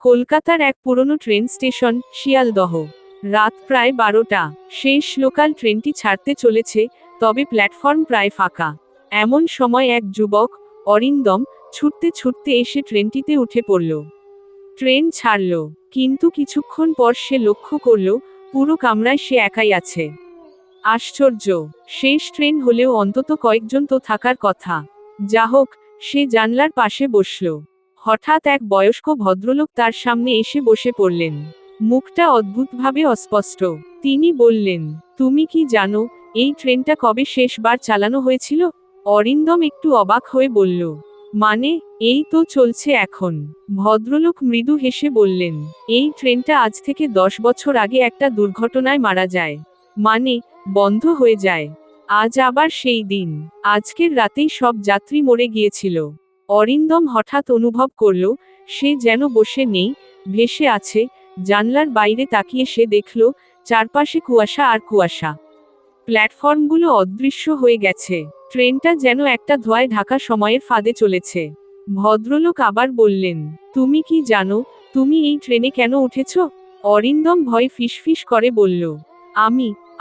কলকাতার এক পুরনো ট্রেন স্টেশন, শিয়ালদহ। রাত প্রায় 12টা। শেষ লোকাল ট্রেনটি ছাড়তে চলেছে, তবে প্ল্যাটফর্ম প্রায় ফাঁকা। এমন সময় এক যুবক, অরিন্দম, ছুটতে ছুটতে এসে ট্রেনটিতে উঠে পড়ল। ট্রেন ছাড়ল, কিন্তু কিছুক্ষণ পর সে লক্ষ্য করল, পুরো কামরায় সে একাই আছে। আশ্চর্য! শেষ ট্রেন হলেও অন্তত কয়েকজন তো থাকার কথা। যা হোক, সে জানলার পাশে বসল। হঠাৎ এক বয়স্ক ভদ্রলোক তার সামনে এসে বসে পড়লেন। মুখটা অদ্ভুতভাবে অস্পষ্ট। তিনি বললেন, তুমি কি জানো, এই ট্রেনটা কবে শেষবার চালানো হয়েছিল? অরিন্দম একটু অবাক হয়ে বলল, মানে, এই তো চলছে এখন। ভদ্রলোক মৃদু হেসে বললেন, এই ট্রেনটা আজ থেকে 10 বছর আগে একটা দুর্ঘটনায় মারা যায়। মানে, বন্ধ হয়ে যায়। আজ আবার সেই দিন। আজকের রাতেই সব যাত্রী মরে গিয়েছিল। অরিন্দম হঠাৎ অনুভব করল, সে যেন বসে নেই, ভেসে আছে। জানলার বাইরে তাকিয়ে সে দেখল, চারপাশে কুয়াশা আর কুয়াশা। প্ল্যাটফর্মগুলো অদৃশ্য হয়ে গেছে। ট্রেনটা যেন একটা ধোঁয়ায় ঢাকা সময়ের ফাঁদে চলেছে। ভদ্রলোক আবার বললেন, তুমি কি জানো, তুমি এই ট্রেনে কেন উঠেছ? অরিন্দম ভয়ে ফিসফিস করে বলল,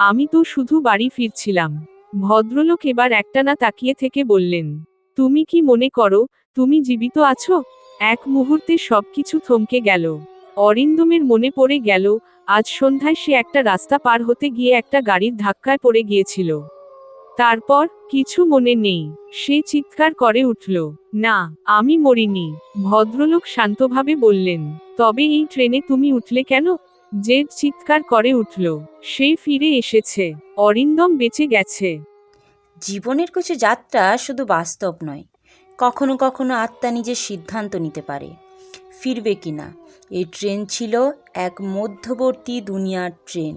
আমি তো শুধু বাড়ি ফিরছিলাম। ভদ্রলোক এবার একটানা তাকিয়ে থেকে বললেন, তুমি কি মনে করো, তুমি জীবিত আছো? এক মুহূর্তে সবকিছু থমকে গেল। অরিন্দমের মনে পড়ে গেল, আজ সন্ধ্যায় সে একটা রাস্তা পার হতে গিয়ে একটা গাড়ির ধাক্কায় পড়ে গিয়েছিল। তারপর কিছু মনে নেই। সে চিৎকার করে উঠল, না, আমি মরিনি। ভদ্রলোক শান্তভাবে বললেন, তবে এই ট্রেনে তুমি উঠলে কেন? জেড চিৎকার করে উঠল, সে ফিরে এসেছে। অরিন্দম বেঁচে গেছে। জীবনের কিছু যাত্রা শুধু বাস্তব নয়, কখনো কখনো আত্মা নিজের সিদ্ধান্ত নিতে পারে ফিরবে কিনা। এই ট্রেন ছিল এক মধ্যবর্তী দুনিয়ার ট্রেন,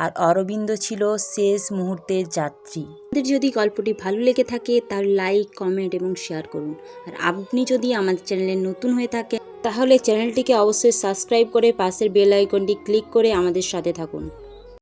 আর অরবিন্দ ছিল শেষ মুহূর্তের যাত্রী। আপনাদের যদি গল্পটি ভালো লেগে থাকে তাহলে লাইক, কমেন্ট এবং শেয়ার করুন। আর আপনি যদি আমাদের চ্যানেলে নতুন হয়ে থাকেন তাহলে চ্যানেলটিকে অবশ্যই সাবস্ক্রাইব করে পাশের বেল আইকনটি ক্লিক করে আমাদের সাথে থাকুন।